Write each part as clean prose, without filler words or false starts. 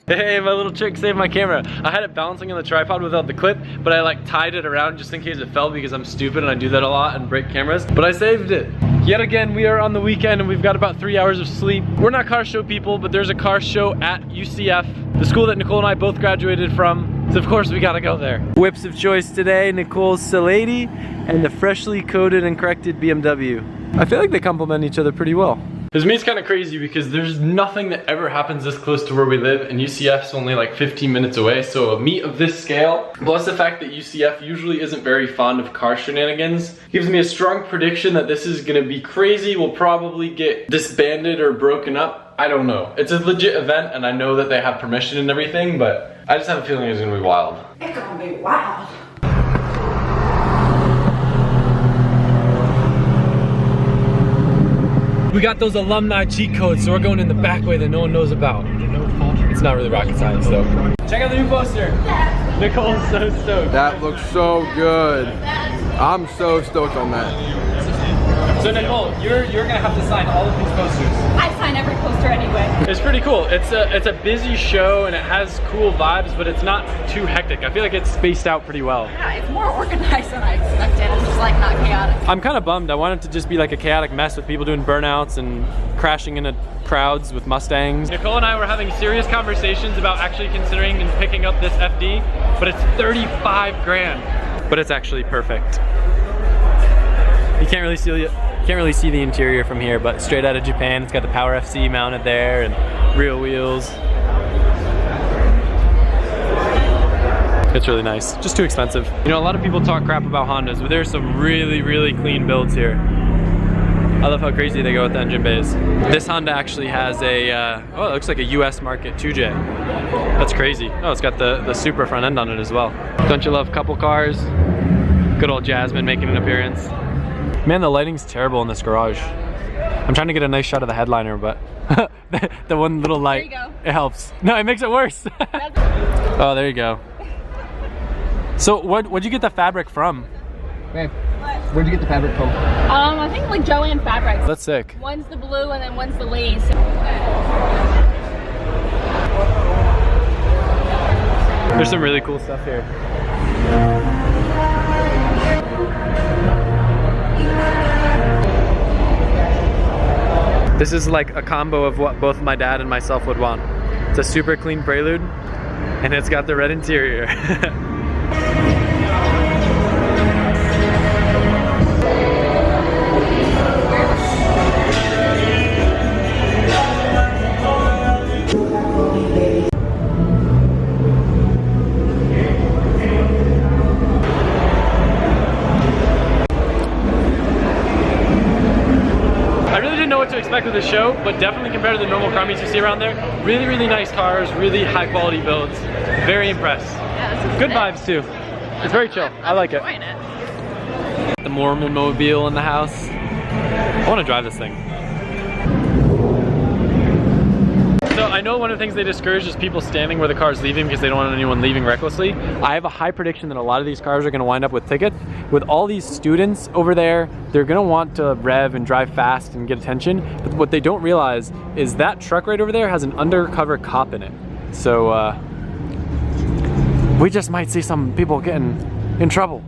Hey, my little trick saved my camera. I had it balancing on the tripod without the clip, but I like tied it around just in case it fell because I'm stupid and I do that a lot and break cameras, but I saved it. Yet again, we are on the weekend and we've got about 3 hours of sleep. We're not car show people, but there's a car show at UCF, the school that Nicole and I both graduated from. So of course we gotta go there. Whips of choice today, Nicole's Salady and the freshly coated and corrected BMW. I feel like they complement each other pretty well. This meet's kind of crazy because there's nothing that ever happens this close to where we live, and UCF's only like 15 minutes away, so a meet of this scale, plus the fact that UCF usually isn't very fond of car shenanigans, gives me a strong prediction that this is gonna be crazy. We'll probably get disbanded or broken up. I don't know. It's a legit event, and I know that they have permission and everything, but I just have a feeling it's gonna be wild. It's gonna be wild. We got those alumni cheat codes, so we're going in the back way that no one knows about. It's not really rocket science though. Check out the new poster. Nicole's so stoked. That looks so good. I'm so stoked on that. So Nicole, you're gonna have to sign all of these posters. I sign every poster anyway. It's pretty cool. It's a busy show and it has cool vibes, but it's not too hectic. I feel like it's spaced out pretty well. Yeah, it's more organized than I expected. It's just like not chaotic. I'm kind of bummed. I want it to just be like a chaotic mess with people doing burnouts and crashing into crowds with Mustangs. Nicole and I were having serious conversations about actually considering and picking up this FD, but it's 35 grand. But it's actually perfect. You can't really see the interior from here, but straight out of Japan. It's got the Power FC mounted there and real wheels. It's really nice, just too expensive. You know, a lot of people talk crap about Hondas, but there's some really, really clean builds here. I love how crazy they go with the engine bays. This Honda actually has a, oh, it looks like a US market 2J. That's crazy. Oh, it's got the super front end on it as well. Don't you love couple cars? Good old Jasmine making an appearance. Man, the lighting's terrible in this garage. I'm trying to get a nice shot of the headliner, but the one little light, there you go. It helps. No, it makes it worse. Oh, there you go. So what'd you get the fabric from? Hey, where'd you get the fabric from? I think like Joanne Fabrics. That's sick. One's the blue and then one's the lace. There's some really cool stuff here. This is like a combo of what both my dad and myself would want. It's a super clean Prelude, and it's got the red interior. To expect with the show, but definitely compared to the normal car meets you see around there, really, really nice cars, really high quality builds. Very impressed. Yeah, good vibes too. It's very chill. I like it. The Mormon mobile in the house. I want to drive this thing. So I know one of the things they discourage is people standing where the car's leaving because they don't want anyone leaving recklessly. I have a high prediction that a lot of these cars are going to wind up with tickets. With all these students over there, they're going to want to rev and drive fast and get attention. But what they don't realize is that truck right over there has an undercover cop in it. So we just might see some people getting in trouble.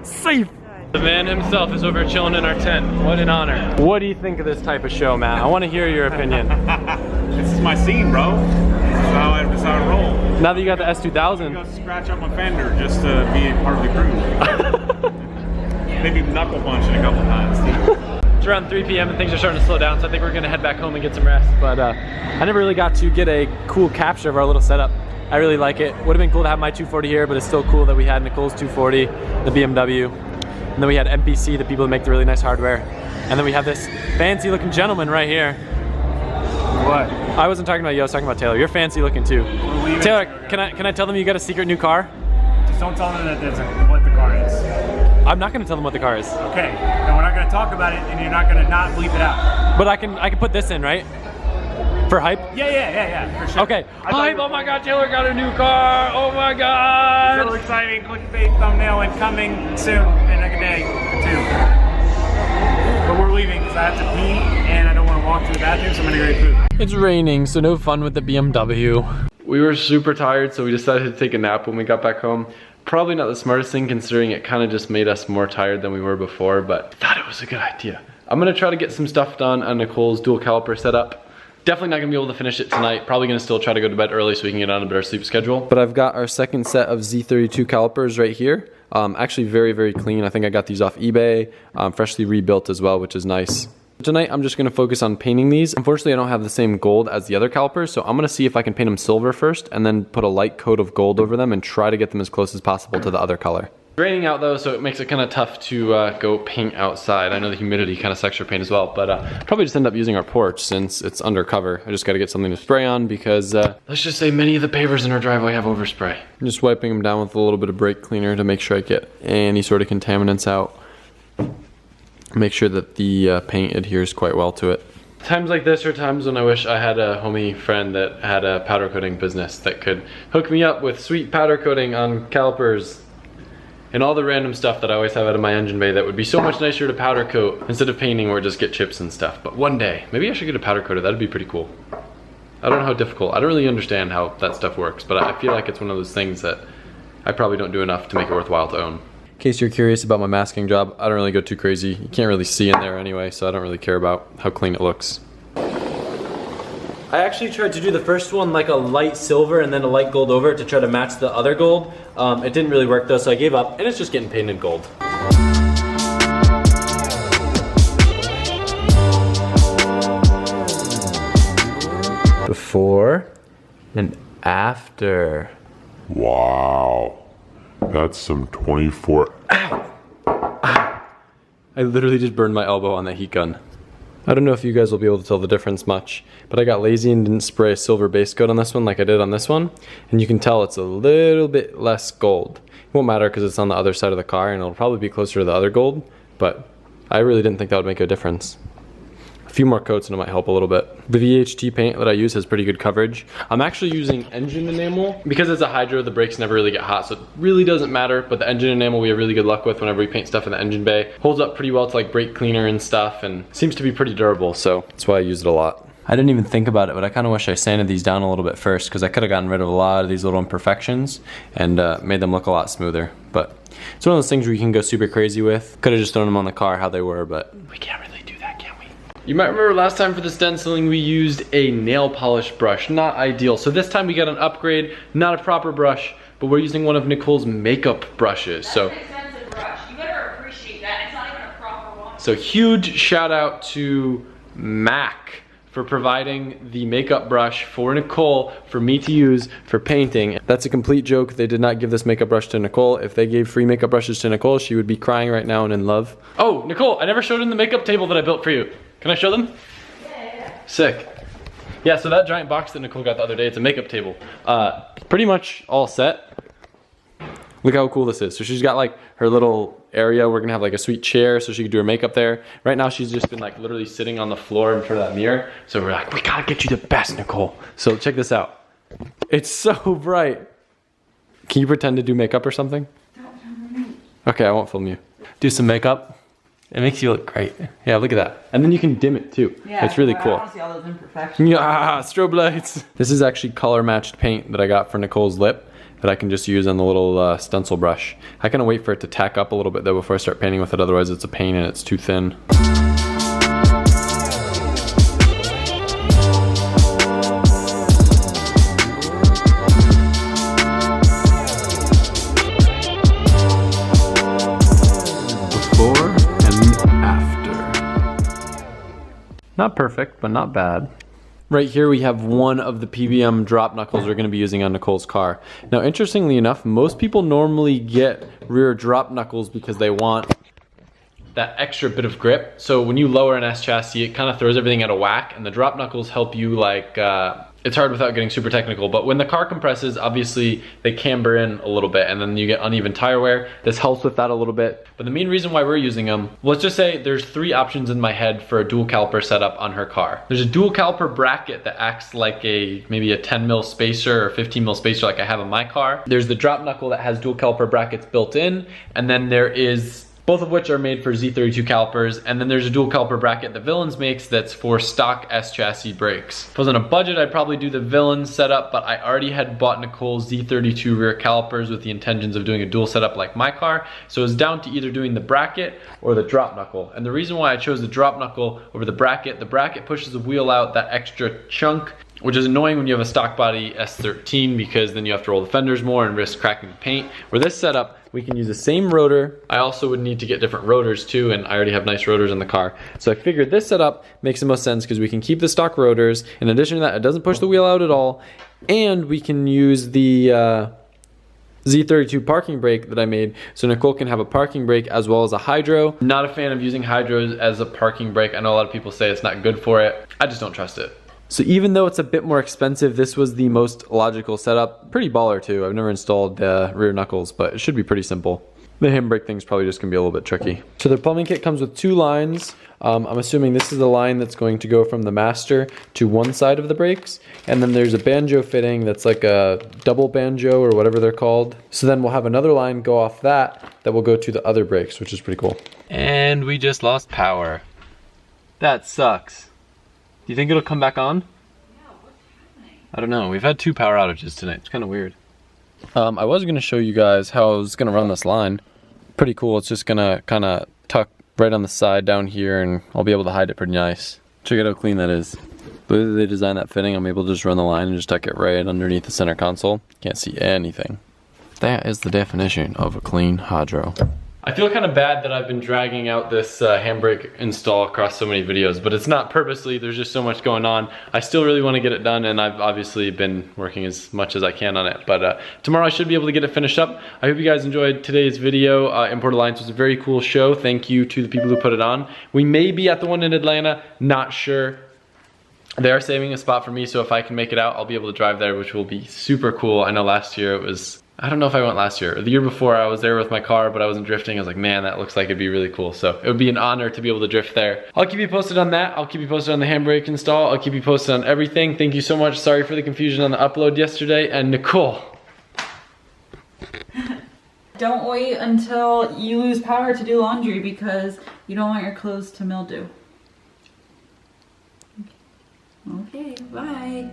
Safe! The man himself is over chilling in our tent. What an honor. What do you think of this type of show, Matt? I want to hear your opinion. This is my scene, bro. This is how I roll. Now that you got the S2000. I'm gonna go scratch up my fender just to be a part of the crew. Maybe knuckle punch it a couple times too. It's around 3 p.m. and things are starting to slow down, so I think we're gonna head back home and get some rest. But I never really got to get a cool capture of our little setup. I really like it. Would have been cool to have my 240 here, but it's still cool that we had Nicole's 240, the BMW. And then we had MPC, the people that make the really nice hardware. And then we have this fancy looking gentleman right here. What? I wasn't talking about you, I was talking about Taylor. You're fancy looking too. Taylor, can I tell them you got a secret new car? Just don't tell them that what the car is. I'm not gonna tell them what the car is. Okay, and we're not gonna talk about it and you're not gonna not bleep it out. But I can put this in, right? For hype? Yeah, for sure. Okay. Hype, oh my God, Taylor got a new car. Oh my God. So exciting, clickbait thumbnail and coming soon in like a day or two. But we're leaving because I have to pee and I don't want to walk to the bathroom, so I'm gonna get food. It's raining, so no fun with the BMW. We were super tired, so we decided to take a nap when we got back home. Probably not the smartest thing considering it kind of just made us more tired than we were before, but I thought it was a good idea. I'm gonna try to get some stuff done on Nicole's dual caliper setup. Definitely not gonna be able to finish it tonight. Probably gonna still try to go to bed early so we can get on a better sleep schedule. But I've got our second set of Z32 calipers right here. Actually very, very clean. I think I got these off eBay, freshly rebuilt as well, which is nice. Tonight I'm just gonna focus on painting these. Unfortunately, I don't have the same gold as the other calipers, so I'm gonna see if I can paint them silver first and then put a light coat of gold over them and try to get them as close as possible to the other color. It's raining out though, so it makes it kind of tough to go paint outside. I know the humidity kind of sucks your paint as well, but probably just end up using our porch since it's undercover. I just gotta get something to spray on because let's just say many of the pavers in our driveway have overspray. I'm just wiping them down with a little bit of brake cleaner to make sure I get any sort of contaminants out. Make sure that the paint adheres quite well to it. Times like this are times when I wish I had a homie friend that had a powder coating business that could hook me up with sweet powder coating on calipers and all the random stuff that I always have out of my engine bay that would be so much nicer to powder coat instead of painting or just get chips and stuff. But one day, maybe I should get a powder coater. That'd be pretty cool. I don't know how difficult. I don't really understand how that stuff works, but I feel like it's one of those things that I probably don't do enough to make it worthwhile to own. In case you're curious about my masking job, I don't really go too crazy. You can't really see in there anyway, so I don't really care about how clean it looks. I actually tried to do the first one like a light silver and then a light gold over it to try to match the other gold. It didn't really work though, so I gave up, and it's just getting painted gold. Before and after. Wow. That's some 24. Ow! I literally just burned my elbow on that heat gun. I don't know if you guys will be able to tell the difference much, but I got lazy and didn't spray a silver base coat on this one like I did on this one. And you can tell it's a little bit less gold. It won't matter because it's on the other side of the car and it'll probably be closer to the other gold, but I really didn't think that would make a difference. A few more coats and it might help a little bit. The VHT paint that I use has pretty good coverage. I'm actually using engine enamel. Because it's a hydro, the brakes never really get hot, so it really doesn't matter, but the engine enamel we have really good luck with whenever we paint stuff in the engine bay. Holds up pretty well to like brake cleaner and stuff, and seems to be pretty durable, so that's why I use it a lot. I didn't even think about it, but I kind of wish I sanded these down a little bit first because I could have gotten rid of a lot of these little imperfections and made them look a lot smoother. But it's one of those things where you can go super crazy with. Could have just thrown them on the car how they were, but we can't really do that, can we? You might remember last time for the stenciling we used a nail polish brush. Not ideal. So this time we got an upgrade, not a proper brush, but we're using one of Nicole's makeup brushes. That's an expensive brush. You better appreciate that. It's not even a proper one. So huge shout out to Mac for providing the makeup brush for Nicole for me to use for painting. That's a complete joke. They did not give this makeup brush to Nicole. If they gave free makeup brushes to Nicole, she would be crying right now and in love. Oh, Nicole, I never showed them the makeup table that I built for you. Can I show them? Yeah. Sick. Yeah, so that giant box that Nicole got the other day, it's a makeup table. Pretty much all set. Look how cool this is. So she's got like her little area. We're gonna have like a sweet chair so she can do her makeup there. Right now she's just been like literally sitting on the floor in front of that mirror. So we're like, we gotta get you the best, Nicole. So check this out. It's so bright. Can you pretend to do makeup or something? Don't film me. Okay, I won't film you. Do some makeup. It makes you look great. Yeah, look at that. And then you can dim it too. Yeah, it's really cool. I want to see all those imperfections. Yeah, strobe lights. This is actually color matched paint that I got for Nicole's lip that I can just use on the little stencil brush. I kind of wait for it to tack up a little bit though before I start painting with it, otherwise it's a pain and it's too thin. Before and after. Not perfect, but not bad. Right here we have one of the PBM drop knuckles we're going to be using on Nicole's car. Now interestingly enough, most people normally get rear drop knuckles because they want that extra bit of grip. So when you lower an S chassis, it kind of throws everything out of whack, and the drop knuckles help you like it's hard without getting super technical, but when the car compresses, obviously they camber in a little bit and then you get uneven tire wear. This helps with that a little bit. But the main reason why we're using them, let's just say there's 3 options in my head for a dual caliper setup on her car. There's a dual caliper bracket that acts like maybe a 10 mil spacer or 15 mil spacer like I have on my car. There's the drop knuckle that has dual caliper brackets built in, and then there is, both of which are made for Z32 calipers, and then there's a dual caliper bracket that Villains makes that's for stock S chassis brakes. If I was on a budget, I'd probably do the Villains setup, but I already had bought Nicole's Z32 rear calipers with the intentions of doing a dual setup like my car, so it was down to either doing the bracket or the drop knuckle. And the reason why I chose the drop knuckle over the bracket pushes the wheel out that extra chunk, which is annoying when you have a stock body S13 because then you have to roll the fenders more and risk cracking the paint. Where this setup, we can use the same rotor. I also would need to get different rotors too, and I already have nice rotors in the car. So I figured this setup makes the most sense because we can keep the stock rotors. In addition to that, it doesn't push the wheel out at all. And we can use the Z32 parking brake that I made, so Nicole can have a parking brake as well as a hydro. Not a fan of using hydros as a parking brake. I know a lot of people say it's not good for it. I just don't trust it. So even though it's a bit more expensive, this was the most logical setup. Pretty baller too. I've never installed rear knuckles, but it should be pretty simple. The handbrake thing's probably just gonna be a little bit tricky. So the plumbing kit comes with 2 lines. I'm assuming this is the line that's going to go from the master to one side of the brakes. And then there's a banjo fitting that's like a double banjo or whatever they're called. So then we'll have another line go off that will go to the other brakes, which is pretty cool. And we just lost power. That sucks. Do you think it'll come back on? Yeah, what's happening? I don't know. We've had 2 power outages tonight. It's kind of weird. I was going to show you guys how I was going to run this line. Pretty cool. It's just going to kind of tuck right on the side down here, and I'll be able to hide it pretty nice. Check out how clean that is. The way that they designed that fitting, I'm able to just run the line and just tuck it right underneath the center console. Can't see anything. That is the definition of a clean hydro. I feel kind of bad that I've been dragging out this handbrake install across so many videos, but it's not purposely. There's just so much going on. I still really want to get it done, and I've obviously been working as much as I can on it. But tomorrow I should be able to get it finished up. I hope you guys enjoyed today's video. Import Alliance was a very cool show. Thank you to the people who put it on. We may be at the one in Atlanta, not sure. They are saving a spot for me, so if I can make it out, I'll be able to drive there, which will be super cool. I know last year it was, I don't know if I went last year or the year before, I was there with my car, but I wasn't drifting. I was like, man, that looks like it'd be really cool. So it would be an honor to be able to drift there. I'll keep you posted on that. I'll keep you posted on the handbrake install. I'll keep you posted on everything. Thank you so much. Sorry for the confusion on the upload yesterday. And Nicole. Don't wait until you lose power to do laundry because you don't want your clothes to mildew. Okay, bye.